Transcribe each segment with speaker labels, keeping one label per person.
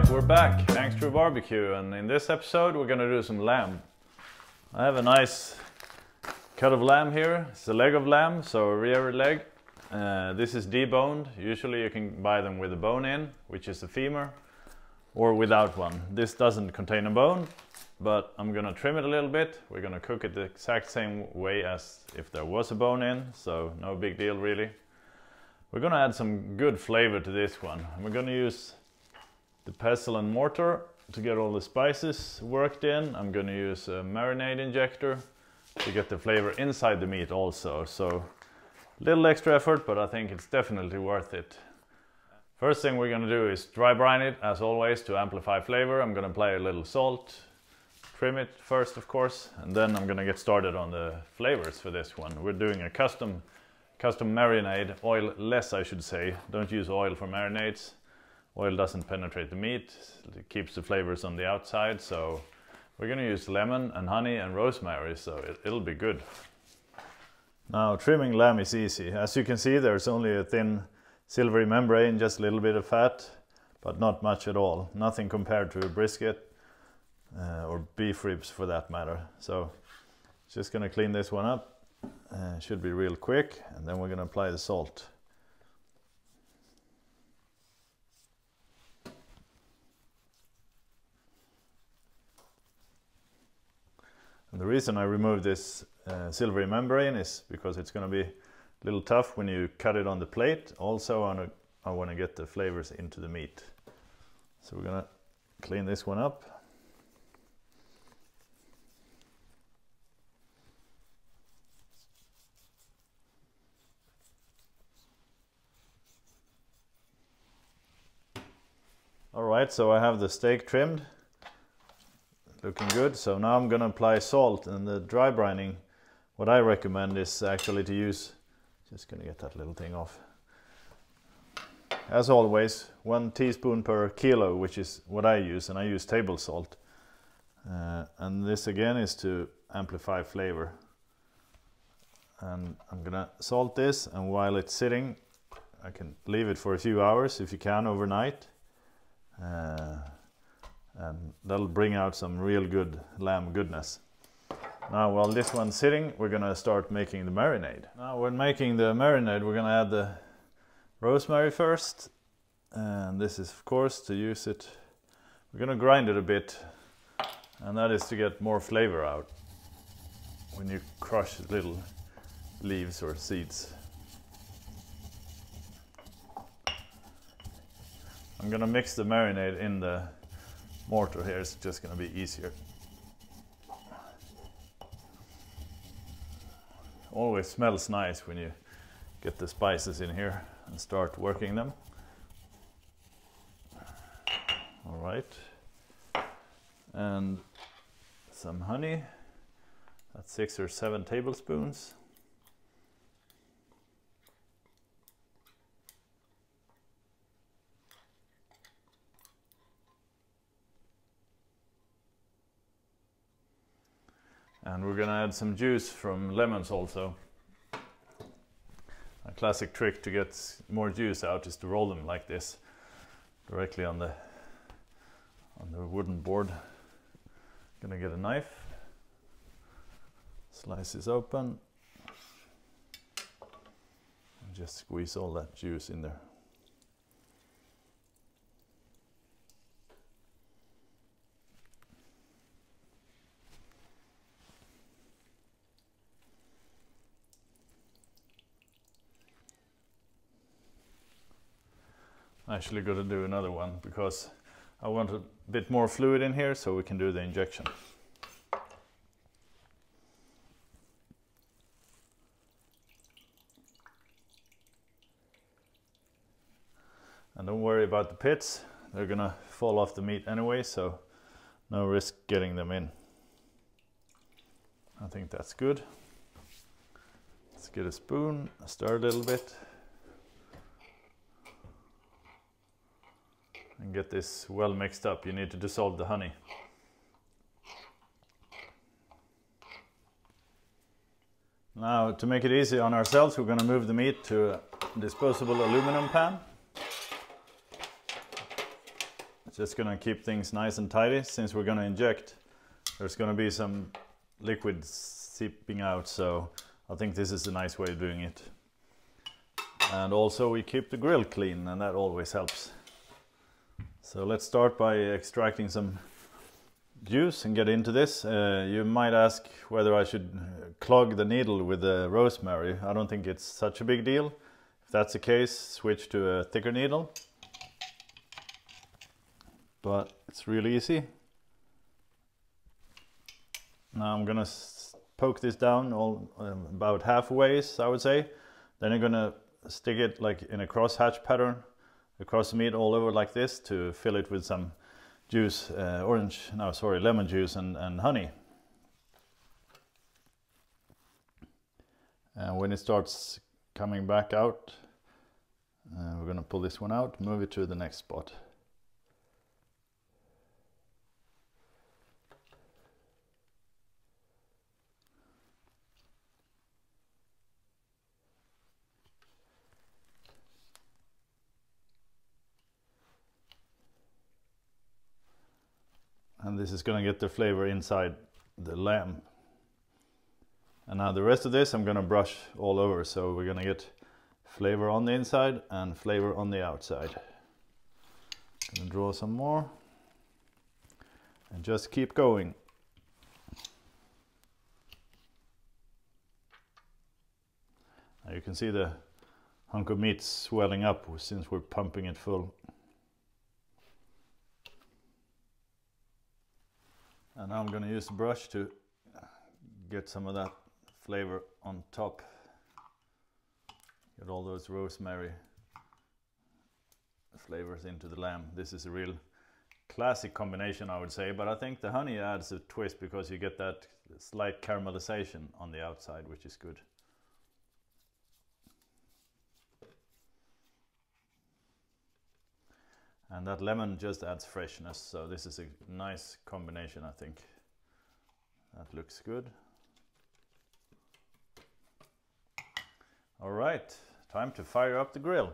Speaker 1: Alright, we're back, thanks to barbecue, and in this episode we're gonna do some lamb. I have a nice cut of lamb here. It's a leg of lamb, so a rear leg. This is deboned. Usually you can buy them with a bone in, which is the femur, or without one. This doesn't contain a bone, but I'm gonna trim it a little bit. We're gonna cook it the exact same way as if there was a bone in, so no big deal really. We're gonna add some good flavor to this one. And we're gonna use the pestle and mortar to get all the spices worked in. I'm gonna use a marinade injector to get the flavor inside the meat also. So a little extra effort, but I think it's definitely worth it. First thing we're gonna do is dry brine it, as always, to amplify flavor. I'm gonna apply a little salt, trim it first of course, and then I'm gonna get started on the flavors for this one. We're doing a custom marinade, oil-less I should say. Don't use oil for marinades. Oil doesn't penetrate the meat, it keeps the flavors on the outside, so we're gonna use lemon and honey and rosemary, so it'll be good. Now trimming lamb is easy. As you can see, there's only a thin silvery membrane, just a little bit of fat, but not much at all. Nothing compared to a brisket or beef ribs for that matter. So just gonna clean this one up. Should be real quick, and then we're gonna apply the salt. And the reason I removed this silvery membrane is because it's going to be a little tough when you cut it on the plate. Also, I want to get the flavors into the meat. So we're going to clean this one up. Alright, so I have the steak trimmed. Looking good. So now I'm gonna apply salt, and the dry brining, what I recommend is actually to use, just gonna get that little thing off. As always, 1 teaspoon per kilo, which is what I use, and I use table salt. And this again is to amplify flavor. And I'm gonna salt this, and while it's sitting, I can leave it for a few hours if you can overnight. And that'll bring out some real good lamb goodness. Now while this one's sitting, we're gonna start making the marinade. Now when making the marinade, we're gonna add the rosemary first, and this is of course to use it. We're gonna grind it a bit, and that is to get more flavor out when you crush little leaves or seeds. I'm gonna mix the marinade in the mortar here. It's just going to be easier. Always smells nice when you get the spices in here and start working them. All right, and some honey. That's 6 or 7 tablespoons. And we're gonna add some juice from lemons also. A classic trick to get more juice out is to roll them like this, directly on the wooden board. Gonna get a knife, slice this open, and just squeeze all that juice in there. Actually got to do another one because I want a bit more fluid in here so we can do the injection. And don't worry about the pits, they're gonna fall off the meat anyway, so no risk getting them in. I think that's good. Let's get a spoon, stir a little bit. And get this well mixed up. You need to dissolve the honey. Now to make it easy on ourselves, we're going to move the meat to a disposable aluminum pan. Just gonna keep things nice and tidy. Since we're gonna inject, there's gonna be some liquid seeping out, so I think this is a nice way of doing it. And also we keep the grill clean, and that always helps. So let's start by extracting some juice and get into this. You might ask whether I should clog the needle with the rosemary. I don't think it's such a big deal. If that's the case, switch to a thicker needle. But it's really easy. Now I'm gonna poke this down about halfway, I would say. Then I'm gonna stick it like in a crosshatch pattern across the meat all over like this to fill it with some juice, lemon juice and honey. And when it starts coming back out, we're gonna pull this one out, move it to the next spot. And this is going to get the flavor inside the lamb. And now the rest of this I'm going to brush all over, so we're going to get flavor on the inside and flavor on the outside. Going to draw some more and just keep going. Now you can see the hunk of meat swelling up since we're pumping it full. And now I'm going to use the brush to get some of that flavor on top. Get all those rosemary flavors into the lamb. This is a real classic combination, I would say, but I think the honey adds a twist because you get that slight caramelization on the outside, which is good. And that lemon just adds freshness, so this is a nice combination, I think. That looks good. All right, time to fire up the grill.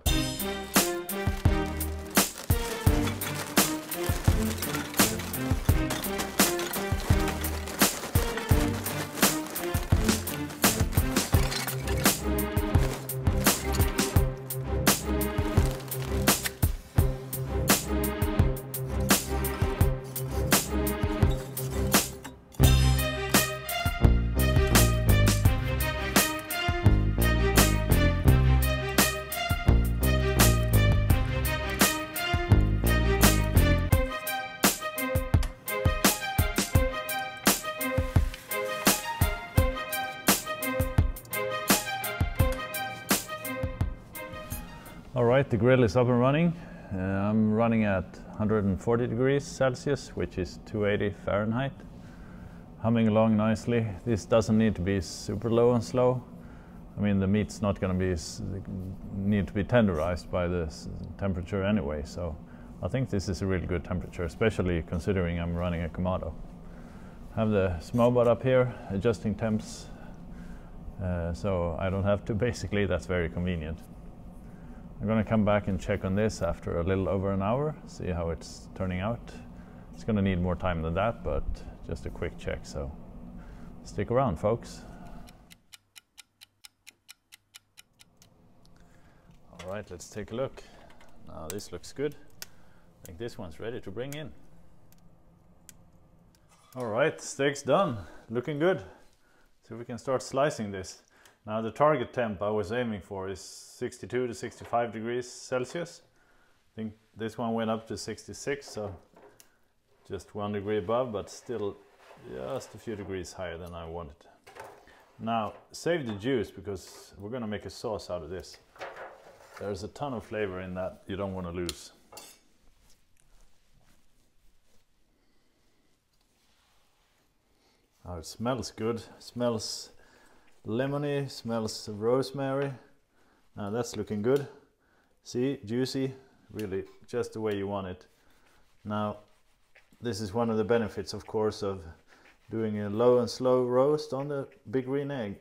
Speaker 1: Alright, the grill is up and running. I'm running at 140 degrees Celsius, which is 280 Fahrenheit. Humming along nicely. This doesn't need to be super low and slow. I mean, the meat's not going to need to be tenderized by the temperature anyway, so I think this is a really good temperature, especially considering I'm running a Kamado. I have the Smobot up here, adjusting temps, so I don't have to. Basically, that's very convenient. I'm going to come back and check on this after a little over an hour, see how it's turning out. It's going to need more time than that, but just a quick check, so stick around, folks. All right, let's take a look. Now this looks good. I think this one's ready to bring in. All right, steak's done. Looking good. So we can start slicing this. Now the target temp I was aiming for is 62 to 65 degrees Celsius. I think this one went up to 66, so just 1 degree above, but still just a few degrees higher than I wanted. Now save the juice because we're going to make a sauce out of this. There's a ton of flavor in that you don't want to lose. Oh, it smells good. Smells lemony, smells of rosemary. Now that's looking good. See, juicy, really just the way you want it. Now this is one of the benefits, of course, of doing a low and slow roast on the big green egg.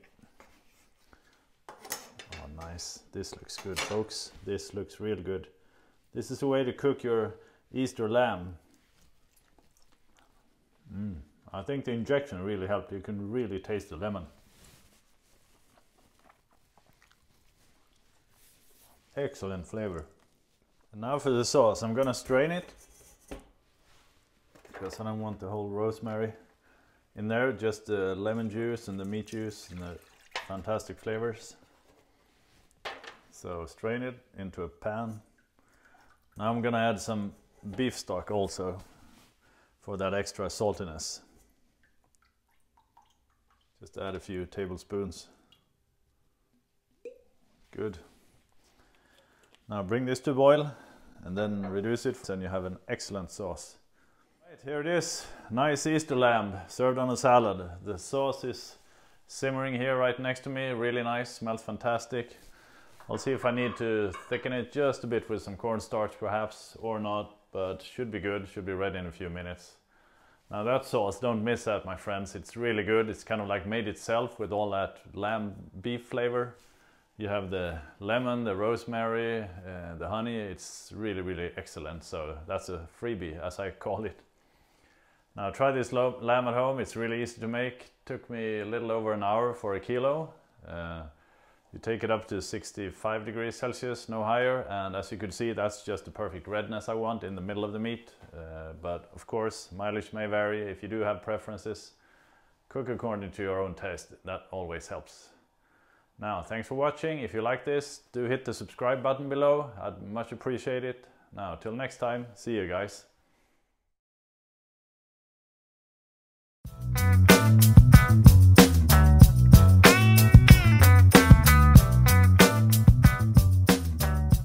Speaker 1: Oh nice, this looks good, folks. This looks real good. This is the way to cook your Easter lamb. I think the injection really helped. You can really taste the lemon. Excellent flavor. And now for the sauce. I'm gonna strain it because I don't want the whole rosemary in there, just the lemon juice and the meat juice and the fantastic flavors. So strain it into a pan. Now I'm gonna add some beef stock also for that extra saltiness. Just add a few tablespoons. Good. Now bring this to boil and then reduce it, then you have an excellent sauce. Right, here it is. Nice Easter lamb served on a salad. The sauce is simmering here right next to me. Really nice, smells fantastic. I'll see if I need to thicken it just a bit with some cornstarch perhaps, or not, but should be good, should be ready in a few minutes. Now that sauce, don't miss that, my friends. It's really good. It's kind of like made itself with all that lamb beef flavor. You have the lemon, the rosemary, the honey. It's really, really excellent. So that's a freebie, as I call it. Now try this lamb at home. It's really easy to make. Took me a little over an hour for a kilo. You take it up to 65 degrees Celsius, no higher. And as you could see, that's just the perfect redness I want in the middle of the meat. But of course, mileage may vary. If you do have preferences, cook according to your own taste. That always helps. Now, thanks for watching. If you like this, do hit the subscribe button below. I'd much appreciate it. Now, till next time, see you guys.